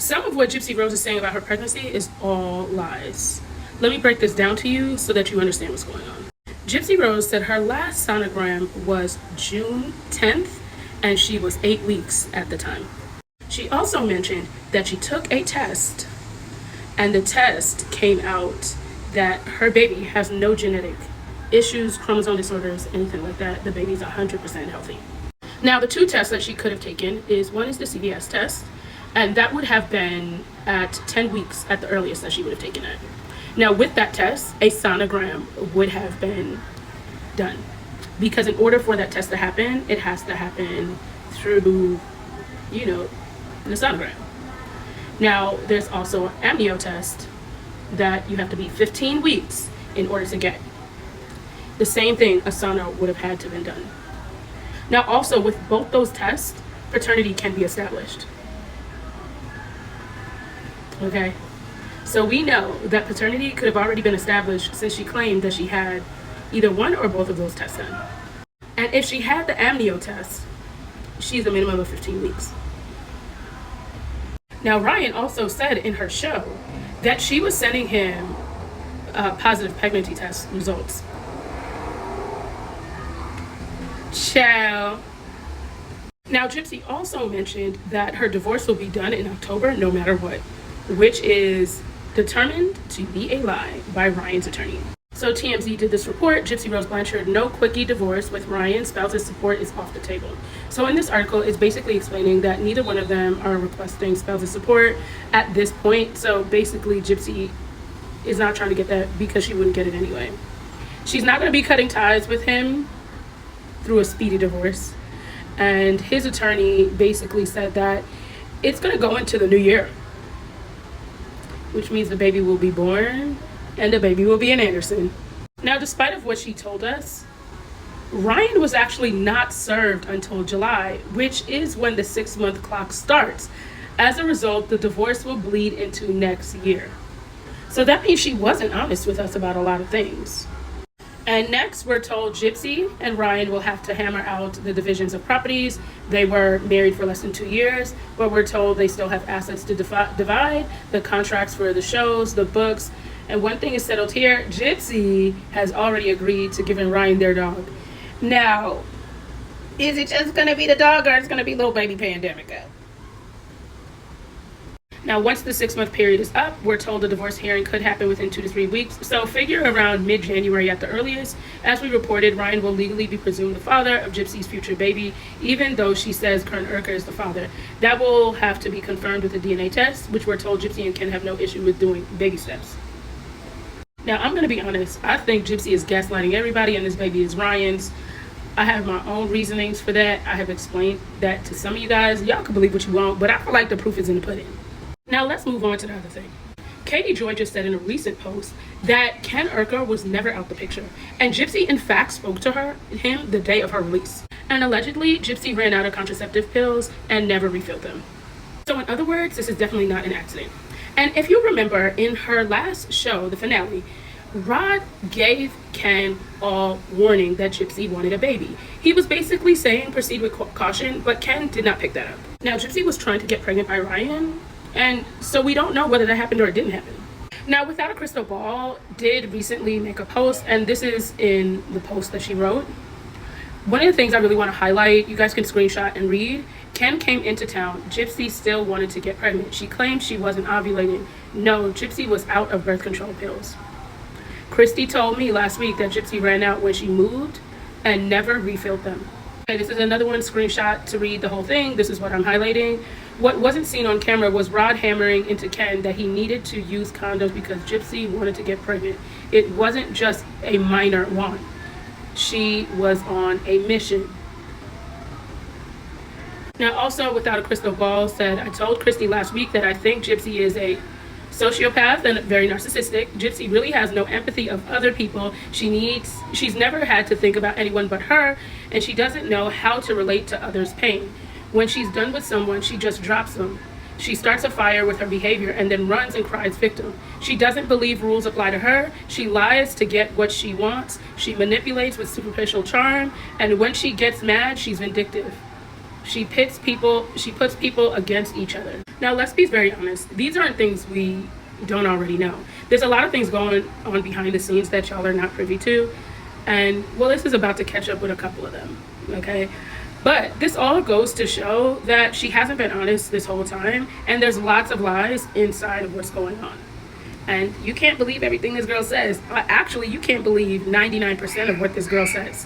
Some of what Gypsy Rose is saying about her pregnancy is all lies. Let me break this down to you so that you understand what's going on. Gypsy Rose said her last sonogram was June 10th, and she was 8 weeks at the time. She also mentioned that she took a test, and the test came out that her baby has no genetic issues, chromosome disorders, anything like that. The baby's 100% healthy. Now, the two tests that she could have taken is, one is the CVS test, and that would have been at 10 weeks at the earliest that she would have taken it. Now, with that test, a sonogram would have been done, because in order for that test to happen, it has to happen through, the sonogram. Now, there's also an amnio test that you have to be 15 weeks in order to get. The same thing, a sono would have had to have been done. Now, also with both those tests, paternity can be established. Okay, so we know that paternity could have already been established since she claimed that she had either one or both of those tests done. And if she had the amnio test, she's a minimum of 15 weeks. Now, Ryan also said in her show that she was sending him positive pregnancy test results. Ciao. Now, Gypsy also mentioned that her divorce will be done in October no matter what, which is determined to be a lie by Ryan's attorney. So TMZ did this report, Gypsy Rose Blanchard, no quickie divorce with Ryan, spouse's support is off the table. So in this article, it's basically explaining that neither one of them are requesting spouse's support at this point. So basically, Gypsy is not trying to get that because she wouldn't get it anyway. She's not going to be cutting ties with him through a speedy divorce. And his attorney basically said that it's going to go into the new year, which means the baby will be born and the baby will be an Anderson. Now, despite of what she told us, Ryan was actually not served until July, which is when the 6-month clock starts. As a result, the divorce will bleed into next year. So that means she wasn't honest with us about a lot of things. And next, we're told Gypsy and Ryan will have to hammer out the divisions of properties. They were married for less than 2 years, but we're told they still have assets to divide, the contracts for the shows, the books. And one thing is settled here, Gypsy has already agreed to giving Ryan their dog. Now, is it just going to be the dog, or it's going to be little baby Pandemica? Now, once the 6-month period is up, we're told the divorce hearing could happen within 2 to 3 weeks. So figure around mid-January at the earliest. As we reported, Ryan will legally be presumed the father of Gypsy's future baby, even though she says Kern Urker is the father. That will have to be confirmed with a DNA test, which we're told Gypsy and Ken have no issue with doing baby steps. Now, I'm going to be honest. I think Gypsy is gaslighting everybody, and this baby is Ryan's. I have my own reasonings for that. I have explained that to some of you guys. Y'all can believe what you want, but I feel like the proof is in the pudding. Now, let's move on to the other thing. Katie Joy just said in a recent post that Ken Urker was never out the picture, and Gypsy in fact spoke to him the day of her release. And allegedly, Gypsy ran out of contraceptive pills and never refilled them. So in other words, this is definitely not an accident. And if you remember, in her last show, the finale, Rod gave Ken a warning that Gypsy wanted a baby. He was basically saying proceed with caution, but Ken did not pick that up. Now, Gypsy was trying to get pregnant by Ryan, and so we don't know whether that happened or it didn't happen. Now, Without a Crystal Ball did recently make a post, and this is in the post that she wrote. One of the things I really want to highlight, you guys can screenshot and read. Ken came into town. Gypsy still wanted to get pregnant. She claimed she wasn't ovulating. No, Gypsy was out of birth control pills. Christy told me last week that Gypsy ran out when she moved and never refilled them. Okay, this is another one screenshot to read the whole thing. This is what I'm highlighting. What wasn't seen on camera was Rod hammering into Ken that he needed to use condoms because Gypsy wanted to get pregnant. It wasn't just a minor want. She was on a mission. Now, also, Without a Crystal Ball said, I told Christy last week that I think Gypsy is a sociopath and very narcissistic. Gypsy really has no empathy of other people. She's never had to think about anyone but her, and she doesn't know how to relate to others' pain. When she's done with someone, she just drops them. She starts a fire with her behavior and then runs and cries victim. She doesn't believe rules apply to her. She lies to get what she wants. She manipulates with superficial charm, and when she gets mad, she's vindictive. She puts people against each other. Now, let's be very honest. These aren't things we don't already know. There's a lot of things going on behind the scenes that y'all are not privy to. And Willis is about to catch up with a couple of them, okay? But this all goes to show that she hasn't been honest this whole time, and there's lots of lies inside of what's going on. And you can't believe everything this girl says. Actually, you can't believe 99% of what this girl says.